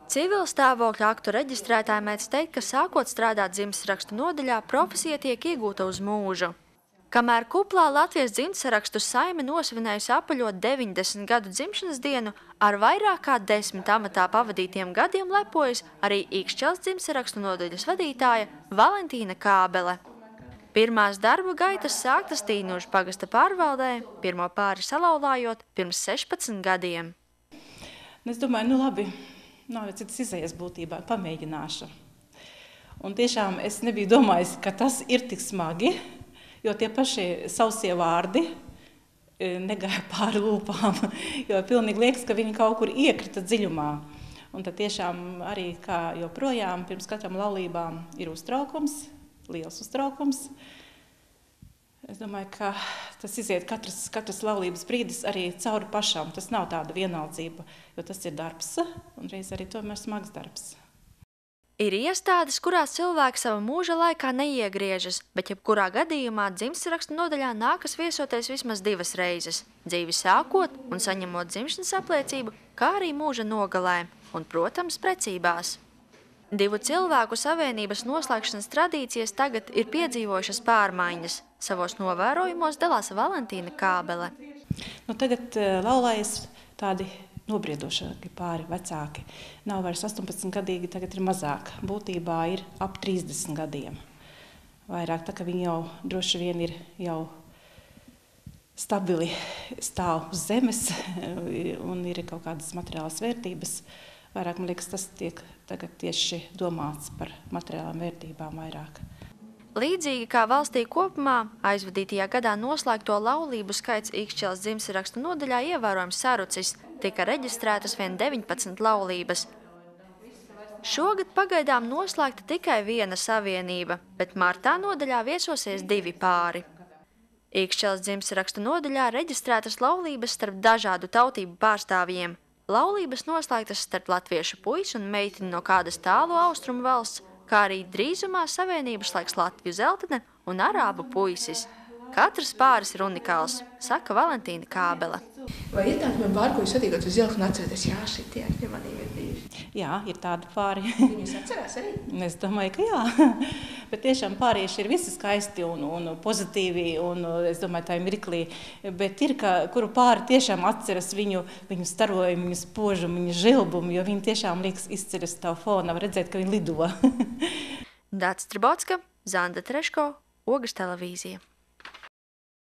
Civila stāvokļa aktu reģistrētāja mēdz teikt, ka sākot strādāt dzimtsarakstu nodaļā, profesija tiek iegūta uz mūžu. Kamēr kuplā Latvijas dzimtsarakstu saime nosvinējusi apaļo 90 gadu dzimšanas dienu, ar vairāk kā 10 amatā pavadītiem gadiem lepojas arī Īkšķeles dzimtsarakstu nodaļas vadītāja Valentīna Kābele. Pirmās darbu gaitas sāktas Tīnožu pagasta pārvaldē, pirmo pāri salauzājot pirms 16 gadiem. Es domāju, labi, nav citas izējas būtībā, pamēģināšu. Un tiešām es nebiju domājis, ka tas ir tik smagi, jo tie paši sausie vārdi negāja pāri lūpām, jo pilnīgi liekas, ka viņi kaut kur iekrita dziļumā. Un tad tiešām arī, kā joprojām, pirms katram laulībām ir uztraukums, liels uztraukums. Es domāju, ka tas iziet katras laulības brīdis arī cauri pašām. Tas nav tāda vienaldzība, jo tas ir darbs un reiz arī tomēr smags darbs. Ir iestādes, kurās cilvēki sava mūža laikā neiegriežas, bet jebkurā gadījumā dzimtsarakstu nodaļā nākas viesoties vismaz 2 reizes – dzīvi sākot un saņemot dzimšanas apliecību, kā arī mūža nogalē un, protams, precībās. 2 cilvēku savienības noslēgšanas tradīcijas tagad ir piedzīvojušas pārmaiņas. Savos novērojumos dalās Valentīna Kābele. Tagad laulājas tādi nobriedošāki pāri, vecāki. Nav vairs 18 gadīgi, tagad ir mazāk. Būtībā ir ap 30 gadiem. Vairāk tā, ka viņi jau droši vien ir jau stabili stāv uz zemes un ir kaut kādas materiālas vērtības. Vairāk, man liekas, tas tiek tagad tieši domāts par materiālām vērtībām vairāk. Līdzīgi kā valstī kopumā, aizvadītajā gadā noslēgto laulību skaits Īkšķeles dzimtsarakstu nodaļā ievērojams sarucis, tika reģistrētas vien 19 laulības. Šogad pagaidām noslēgta tikai 1 savienība, bet martā nodaļā viesosies 2 pāri. Īkšķeles dzimtsarakstu nodaļā reģistrētas laulības starp dažādu tautību pārstāvjiem. Laulības noslēgtas starp latviešu puisi un meitini no kādas tālu austrumu valsts, kā arī drīzumā savienību slēgs Latviju zeltene un arābu puisis. Katrs pāris ir unikāls, saka Valentīna Kābele. Vai ir tādi pāri, ko jūs satīkat uz ielas un atceraties, jā, šitie ar maniem ir bijuši? Jā, ir tādi pāri. Viņus atcerās arī? Es domāju, ka jā. Bet tiešām pārieši ir visi skaisti un pozitīvi, un es domāju, tā ir mirklī. Bet ir, kuru pāri tiešām atceras viņu starojumu, viņu spožumu, viņu žilbumu, jo viņi tiešām liekas izceļas tavu fonu, var redzēt, ka viņi lido. Dāca Stribotska, Zanda Treško, Ogas televīzija.